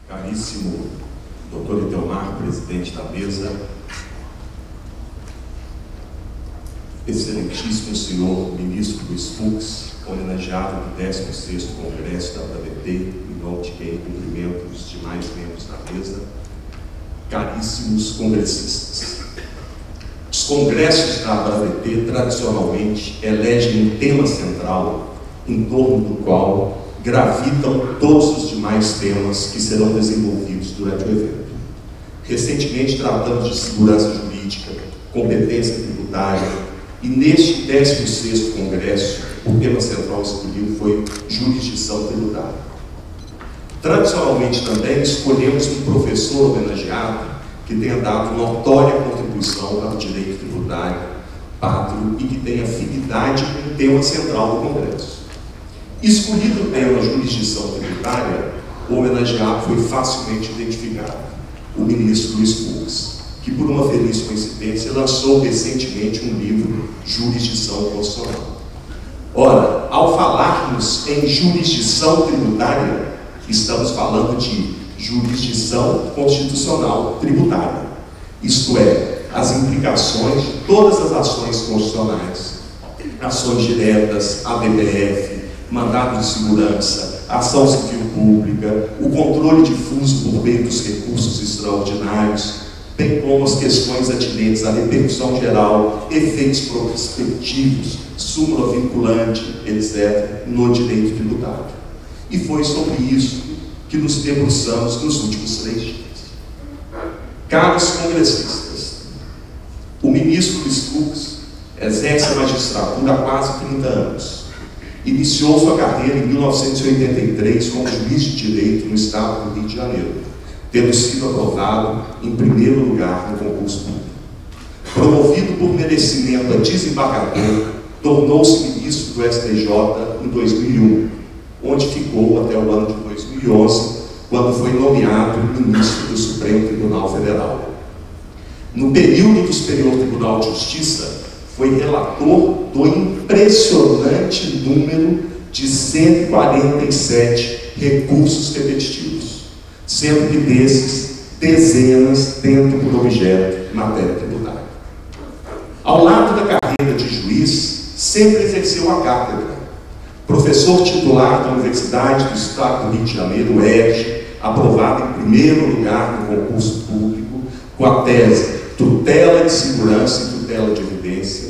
Caríssimo Dr. Idelmar, presidente da mesa, excelentíssimo senhor ministro Luiz Fux, homenageado no 16º Congresso da ABT, em nome de quem cumprimento os demais membros da mesa, caríssimos congressistas. Os congressos da ABT tradicionalmente elegem um tema central em torno do qual gravitam todos os demais temas que serão desenvolvidos durante o evento. Recentemente tratamos de segurança jurídica, competência tributária, e neste 16º Congresso, o tema central escolhido foi jurisdição tributária. Tradicionalmente também escolhemos um professor homenageado que tenha dado notória contribuição para o direito tributário, pátrio, e que tenha afinidade com o tema central do Congresso. Escolhido o tema jurisdição tributária, o homenageado foi facilmente identificado, o ministro Luiz Fux, que por uma feliz coincidência lançou recentemente um livro, Jurisdição Constitucional. Ora, ao falarmos em jurisdição tributária, estamos falando de jurisdição constitucional tributária, isto é, as implicações de todas as ações constitucionais, ações diretas, ABPF, mandado de segurança, ação civil pública, o controle difuso por meio dos recursos extraordinários, bem como as questões atinentes à repercussão geral, efeitos prospectivos, súmula vinculante, etc., no direito tributário. E foi sobre isso que nos debruçamos nos últimos 3 dias. Caros congressistas, o ministro Luiz Fux exerce a magistratura há quase 30 anos. Iniciou sua carreira em 1983 como juiz de direito no estado do Rio de Janeiro, tendo sido aprovado em primeiro lugar no concurso público. Promovido por merecimento a desembargador, tornou-se ministro do STJ em 2001, onde ficou até o ano de 2011, quando foi nomeado ministro do Supremo Tribunal Federal. No período do Superior Tribunal de Justiça, foi relator do impressionante número de 147 recursos repetitivos, sendo que desses, dezenas tendo por objeto matéria tributária. Ao lado da carreira de juiz, sempre exerceu a cátedra. Professor titular da Universidade do Estado do Rio de Janeiro, UERJ, aprovado em primeiro lugar no concurso público, com a tese Tutela de Segurança e Tutela de Evidência,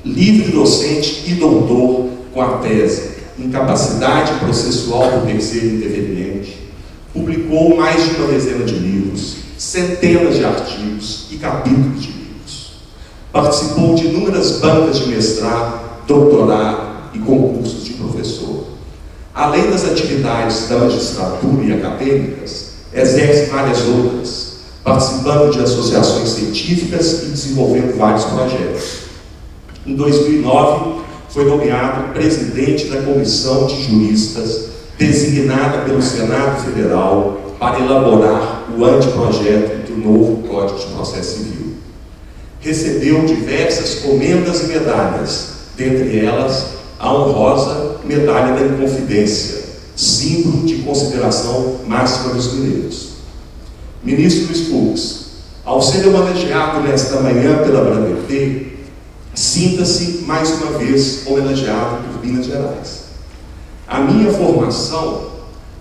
livre docente e doutor com a tese Incapacidade Processual do Terceiro Interveniente, publicou mais de uma dezena de livros, centenas de artigos e capítulos de livros. Participou de inúmeras bancas de mestrado, doutorado e concursos de professor. Além das atividades da magistratura e acadêmicas, exerce várias outras, participando de associações científicas e desenvolvendo vários projetos. Em 2009, foi nomeado presidente da Comissão de Juristas, designada pelo Senado Federal para elaborar o anteprojeto do novo Código de Processo Civil. Recebeu diversas comendas e medalhas, dentre elas a honrosa Medalha da Inconfidência, símbolo de consideração máxima dos mineiros. Ministro Luiz Fux, ao ser homenageado nesta manhã pela ABT, sinta-se mais uma vez homenageado por Minas Gerais. A minha formação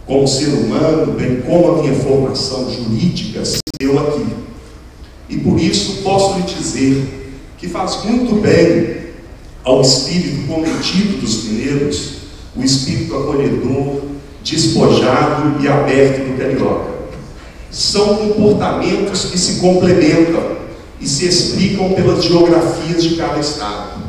como ser humano, bem como a minha formação jurídica, se deu aqui. E por isso posso lhe dizer que faz muito bem ao espírito cometido dos mineiros, o espírito acolhedor, despojado e aberto do carioca. São comportamentos que se complementam e se explicam pelas geografias de cada estado.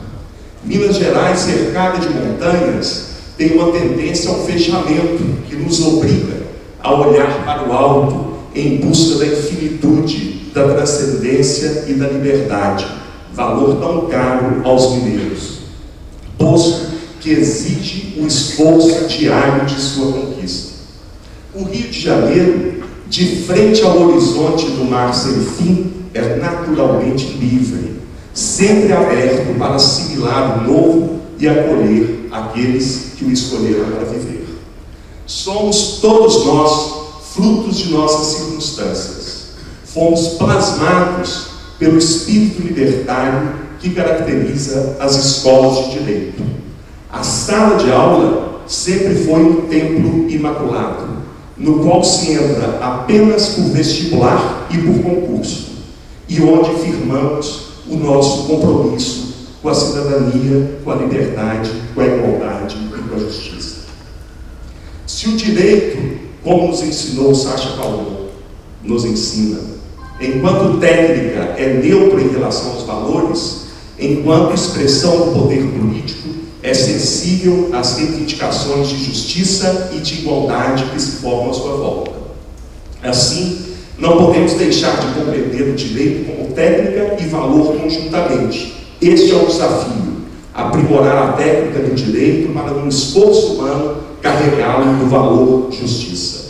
Minas Gerais, cercada de montanhas, tem uma tendência ao fechamento que nos obriga a olhar para o alto em busca da infinitude, da transcendência e da liberdade, valor tão caro aos mineiros. Posto que exige o esforço diário de sua conquista. O Rio de Janeiro, de frente ao horizonte do mar sem fim, é naturalmente livre, sempre aberto para assimilar o novo e acolher aqueles que o escolheram para viver. Somos todos nós frutos de nossas circunstâncias. Fomos plasmados pelo espírito libertário que caracteriza as escolas de direito. A sala de aula sempre foi um templo imaculado, no qual se entra apenas por vestibular e por concurso, e onde firmamos o nosso compromisso com a cidadania, com a liberdade, com a igualdade e com a justiça. Se o direito, como nos ensinou Sacha Calmon, nos ensina, enquanto técnica é neutro em relação aos valores, enquanto expressão do poder político é sensível às reivindicações de justiça e de igualdade que se formam à sua volta. Assim, não podemos deixar de compreender o direito como técnica e valor conjuntamente. Este é o desafio: aprimorar a técnica do direito para, num esforço humano, carregá-lo do valor justiça.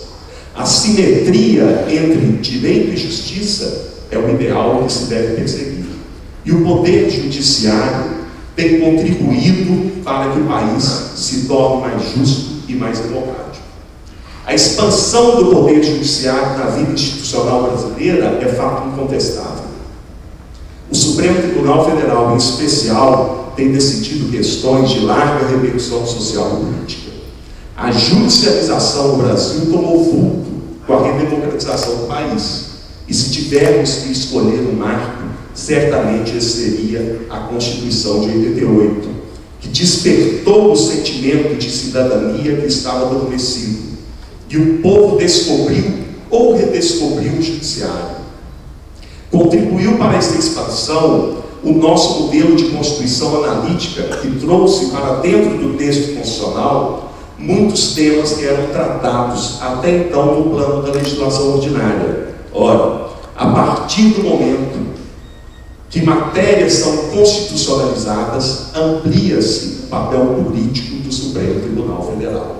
A simetria entre direito e justiça é o ideal que se deve perseguir. E o poder judiciário tem contribuído para que o país se torne mais justo e mais democrático. A expansão do poder judiciário na vida institucional brasileira é fato incontestável. O Supremo Tribunal Federal, em especial, tem decidido questões de larga repercussão social e política. A judicialização no Brasil tomou vulto com a redemocratização do país. E se tivermos que escolher um marco, certamente esse seria a Constituição de 88, que despertou o sentimento de cidadania que estava adormecido. E o povo descobriu ou redescobriu o judiciário. Contribuiu para esta expansão o nosso modelo de Constituição analítica, que trouxe para dentro do texto constitucional muitos temas que eram tratados até então no plano da legislação ordinária. Ora, a partir do momento que matérias são constitucionalizadas, amplia-se o papel político do Supremo Tribunal Federal.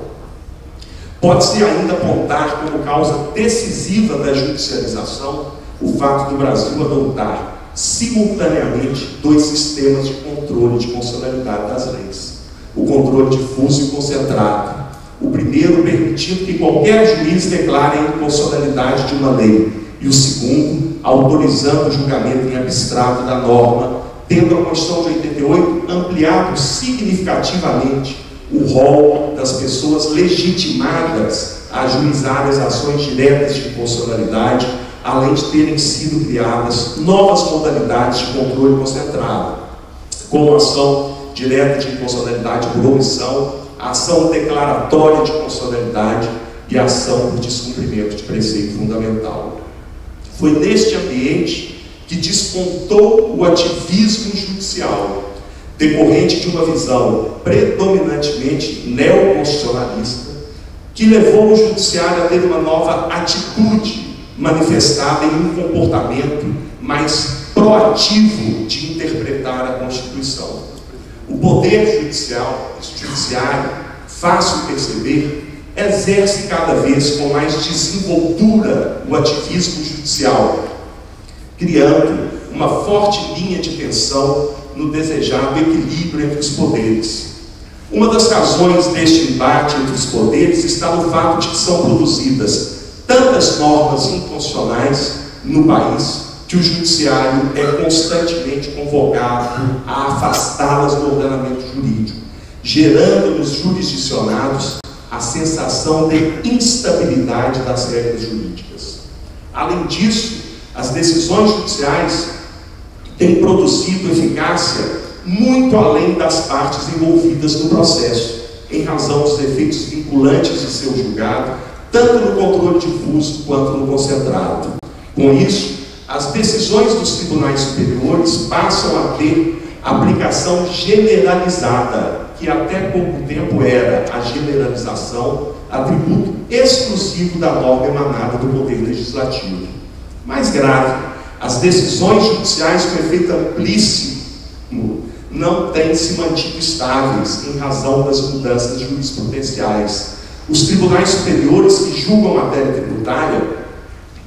Pode-se ainda apontar como causa decisiva da judicialização o fato do Brasil adotar simultaneamente dois sistemas de controle de constitucionalidade das leis: o controle difuso e concentrado. O primeiro permitindo que qualquer juiz declare a inconstitucionalidade de uma lei, e o segundo autorizando o julgamento em abstrato da norma, tendo a Constituição de 88 ampliado significativamente o rol das pessoas legitimadas a ajuizar as ações diretas de inconstitucionalidade, além de terem sido criadas novas modalidades de controle concentrado, como a ação direta de inconstitucionalidade por omissão, a ação declaratória de constitucionalidade e a ação por descumprimento de preceito fundamental. Foi neste ambiente que despontou o ativismo judicial, decorrente de uma visão predominantemente neoconstitucionalista, que levou o judiciário a ter uma nova atitude manifestada em um comportamento mais proativo de interpretar a Constituição. O poder judiciário, fácil perceber, exerce cada vez com mais desenvoltura o ativismo judicial, criando uma forte linha de tensão no desejado equilíbrio entre os poderes. Uma das razões deste embate entre os poderes está no fato de que são produzidas tantas normas inconstitucionais no país que o judiciário é constantemente convocado a afastá-las do ordenamento jurídico, gerando nos jurisdicionados a sensação de instabilidade das regras jurídicas. Além disso, as decisões judiciais têm produzido eficácia muito além das partes envolvidas no processo, em razão dos efeitos vinculantes de seu julgado, tanto no controle difuso quanto no concentrado. Com isso, as decisões dos tribunais superiores passam a ter aplicação generalizada, que até pouco tempo era a generalização, atributo exclusivo da norma emanada do Poder Legislativo. Mais grave, as decisões judiciais com efeito amplíssimo não têm se mantido estáveis em razão das mudanças jurisprudenciais. Os tribunais superiores que julgam matéria tributária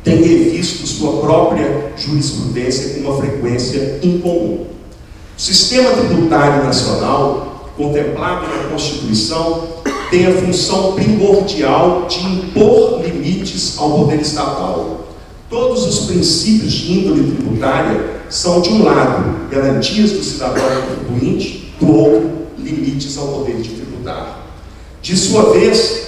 têm revisto sua própria jurisprudência com uma frequência incomum. O sistema tributário nacional, contemplado na Constituição, tem a função primordial de impor limites ao poder estatal. Todos os princípios de índole tributária são, de um lado, garantias do cidadão contribuinte, do outro, limites ao poder de tributar. De sua vez,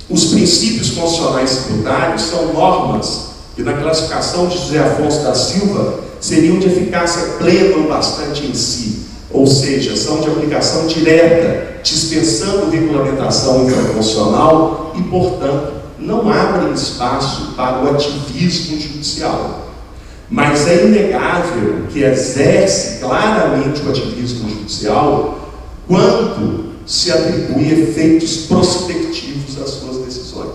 os princípios constitucionais tributários são normas que, na classificação de José Afonso da Silva, seriam de eficácia plena ou bastante em si, ou seja, são de aplicação direta, dispensando regulamentação infraconstitucional e, portanto, não abrem espaço para o ativismo judicial. Mas é inegável que exerce claramente o ativismo judicial quando se atribui efeitos prospectivos às suas decisões.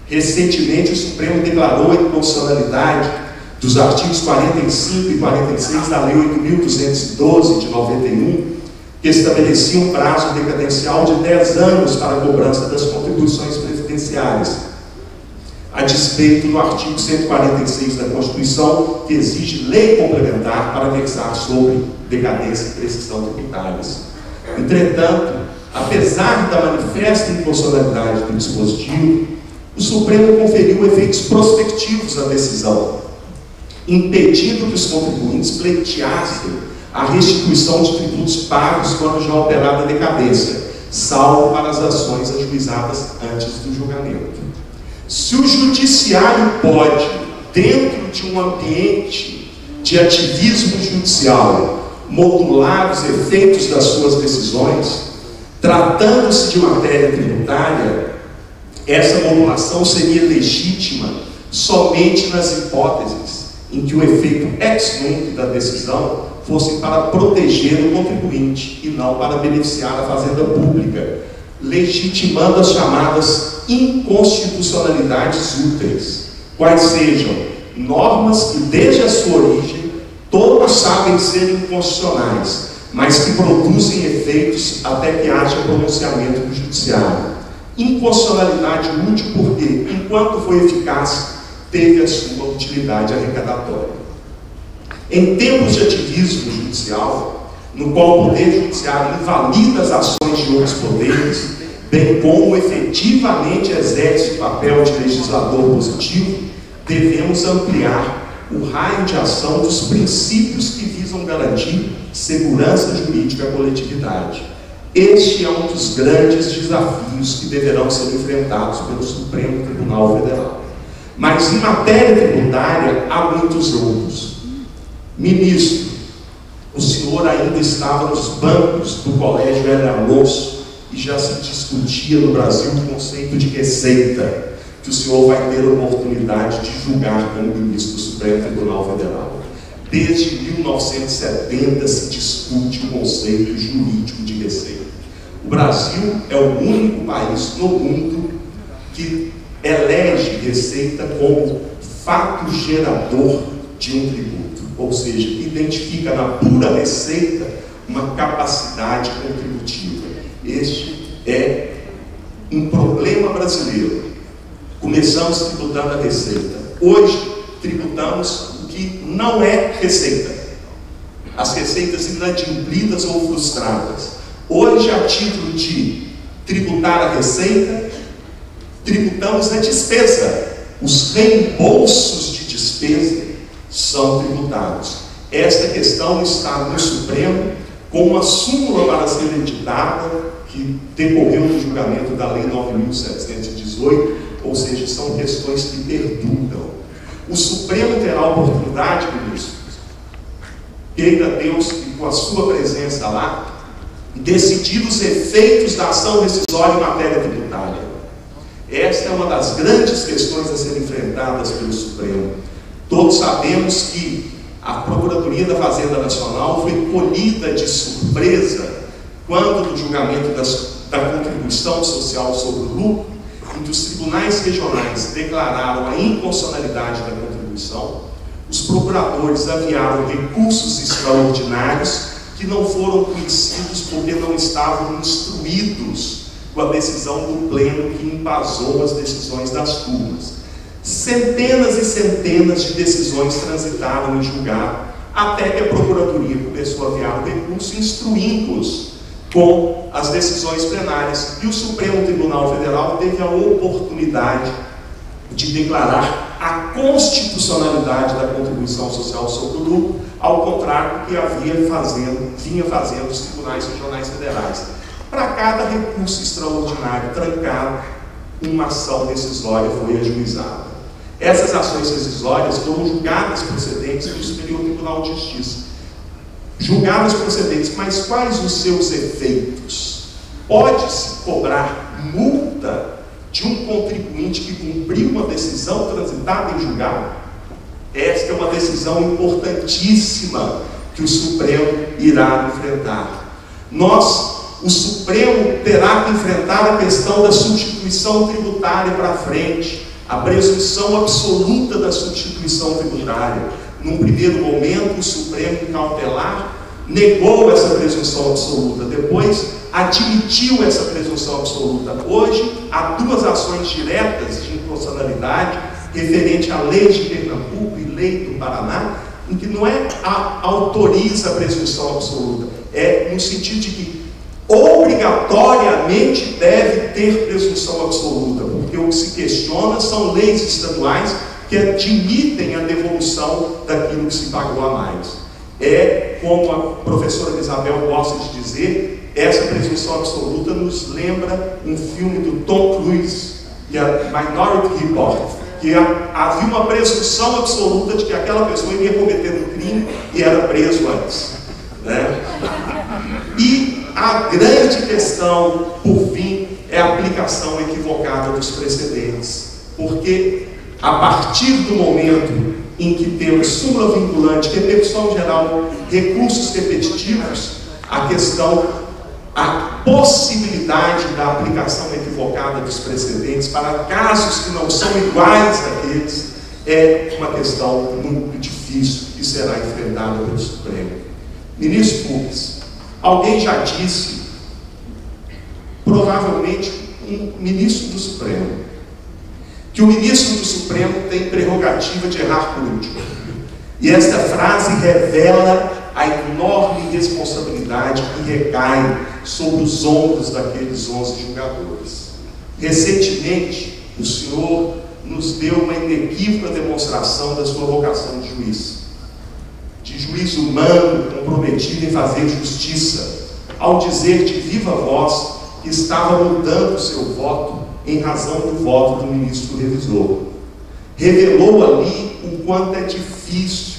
Recentemente, o Supremo declarou a inconstitucionalidade dos artigos 45 e 46 da Lei 8.212 de 91, que estabelecia um prazo decadencial de 10 anos para a cobrança das contribuições previdenciárias, a despeito do artigo 146 da Constituição, que exige lei complementar para versar sobre decadência e prescrição tributárias. Entretanto, apesar da manifesta inconstitucionalidade do dispositivo, o Supremo conferiu efeitos prospectivos à decisão, impedindo que os contribuintes pleiteassem a restituição de tributos pagos quando já operada a decadência, salvo para as ações ajuizadas antes do julgamento. Se o judiciário pode, dentro de um ambiente de ativismo judicial, modular os efeitos das suas decisões, tratando-se de matéria tributária, essa modulação seria legítima somente nas hipóteses em que o efeito ex nunc da decisão fosse para proteger o contribuinte e não para beneficiar a fazenda pública, legitimando as chamadas inconstitucionalidades úteis, quais sejam normas que desde a sua origem todos sabem ser inconstitucionais, mas que produzem efeitos até que haja pronunciamento do judiciário. Inconstitucionalidade útil porque, enquanto foi eficaz, teve a sua utilidade arrecadatória. Em tempos de ativismo judicial, no qual o Poder Judiciário invalida as ações de outros poderes, bem como efetivamente exerce o papel de legislador positivo, devemos ampliar o raio de ação dos princípios que visam garantir segurança jurídica à coletividade. Este é um dos grandes desafios que deverão ser enfrentados pelo Supremo Tribunal Federal. Mas em matéria tributária há muitos outros. Ministro, o senhor ainda estava nos bancos do Colégio Hélio Alonso e já se discutia no Brasil o conceito de receita, que o senhor vai ter a oportunidade de julgar como ministro do Supremo Tribunal Federal. Desde 1970 se discute o conceito jurídico de receita. O Brasil é o único país no mundo que elege receita como fato gerador de um tributo, ou seja, identifica na pura receita uma capacidade contributiva. Este é um problema brasileiro. Começamos tributando a receita. Hoje, tributamos o que não é receita. As receitas inadimplidas ou frustradas. Hoje, a título de tributar a receita, tributamos a despesa. Os reembolsos de despesa são tributados. Esta questão está no Supremo com uma súmula para ser editada que decorreu no julgamento da Lei 9.718, ou seja, são questões que perduram. O Supremo terá a oportunidade, ministro, queira Deus que com a sua presença lá, decidir os efeitos da ação rescisória em matéria tributária. Esta é uma das grandes questões a serem enfrentadas pelo Supremo. Todos sabemos que a Procuradoria da Fazenda Nacional foi colhida de surpresa quando, no julgamento da contribuição social sobre o lucro, em que os tribunais regionais declararam a inconstitucionalidade da contribuição, os procuradores aviaram recursos extraordinários que não foram conhecidos porque não estavam instruídos com a decisão do pleno que embasou as decisões das turmas. Centenas e centenas de decisões transitaram em julgado, até que a Procuradoria começou a aviar o recurso, instruindo-os com as decisões plenárias. E o Supremo Tribunal Federal teve a oportunidade de declarar a constitucionalidade da contribuição social sobre o lucro, ao contrário do que vinha fazendo os tribunais regionais federais. Para cada recurso extraordinário trancado, uma ação decisória foi ajuizada. Essas ações decisórias foram julgadas procedentes pelo Superior Tribunal de Justiça. Julgadas procedentes, mas quais os seus efeitos? Pode-se cobrar multa de um contribuinte que cumpriu uma decisão transitada em julgado? Esta é uma decisão importantíssima que o Supremo irá enfrentar. O Supremo terá que enfrentar a questão da substituição tributária para frente, a presunção absoluta da substituição tributária. Num primeiro momento, o Supremo, em cautelar, negou essa presunção absoluta, depois admitiu essa presunção absoluta. Hoje, há duas ações diretas de inconstitucionalidade referente à lei de Pernambuco e lei do Paraná, em que não é autoriza a presunção absoluta, é no sentido de que obrigatoriamente deve ter presunção absoluta, porque o que se questiona são leis estaduais que admitem a devolução daquilo que se pagou a mais. É, como a professora Isabel gosta de dizer, essa presunção absoluta nos lembra um filme do Tom Cruise, que é Minority Report, que havia uma presunção absoluta de que aquela pessoa iria cometer um crime e era preso antes, né? E a grande questão, por fim, é a aplicação equivocada dos precedentes, porque a partir do momento em que temos súmula vinculante, repercussão geral, recursos repetitivos, a possibilidade da aplicação equivocada dos precedentes para casos que não são iguais àqueles é uma questão muito difícil que será enfrentada pelo Supremo. Ministro Fux, alguém já disse, provavelmente um ministro do Supremo, que o ministro do Supremo tem prerrogativa de errar por último. E esta frase revela a enorme responsabilidade que recai sobre os ombros daqueles 11 julgadores. Recentemente, o senhor nos deu uma inequívoca demonstração da sua vocação de juiz humano, comprometido em fazer justiça, ao dizer de viva voz que estava mudando o seu voto em razão do voto do ministro revisor. Revelou ali o quanto é difícil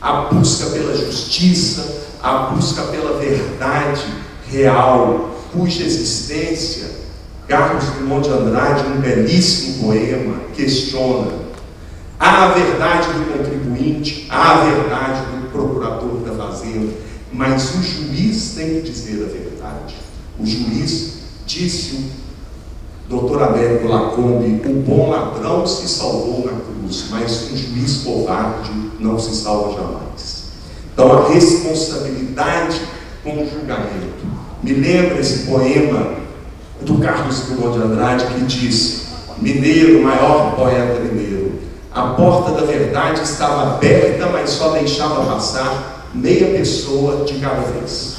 a busca pela justiça, a busca pela verdade real, cuja existência Carlos Drummond de Andrade, num belíssimo poema, questiona. Há a verdade do contribuinte, há a verdade do procurador da fazenda, mas o juiz tem que dizer a verdade. O juiz, disse o Dr. Américo Lacombe, o bom ladrão se salvou na cruz, mas um juiz covarde não se salva jamais. Então a responsabilidade com o julgamento. Me lembra esse poema do Carlos Drummond de Andrade que diz: mineiro, maior poeta mineiro, a porta da verdade estava aberta, mas só deixava passar meia pessoa de cada vez.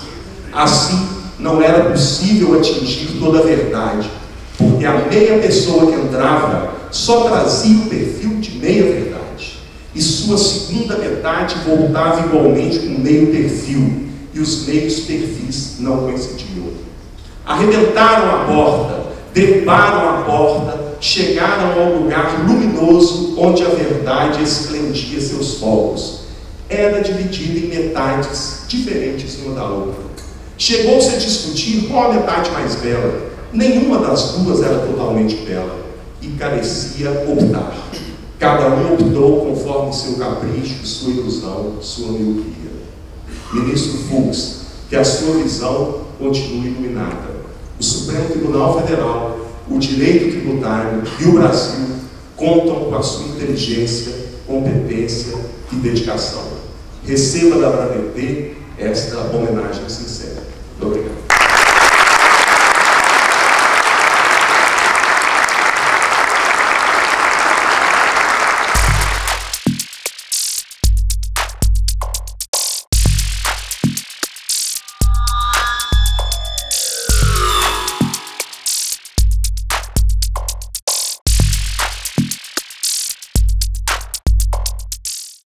Assim, não era possível atingir toda a verdade, porque a meia pessoa que entrava só trazia o perfil de meia verdade, e sua segunda metade voltava igualmente com meio perfil, e os meios perfis não coincidiam. Arrebentaram a porta, treparam a porta, chegaram ao lugar luminoso onde a verdade esplendia seus fogos. Era dividida em metades diferentes uma da outra. Chegou-se a discutir qual a metade mais bela. Nenhuma das duas era totalmente bela e carecia optar. Cada um optou conforme seu capricho, sua ilusão, sua miopia. Ministro Fux, que a sua visão continue iluminada. O Supremo Tribunal Federal, o direito tributário e o Brasil contam com a sua inteligência, competência e dedicação. Receba da Bradetê esta homenagem sincera.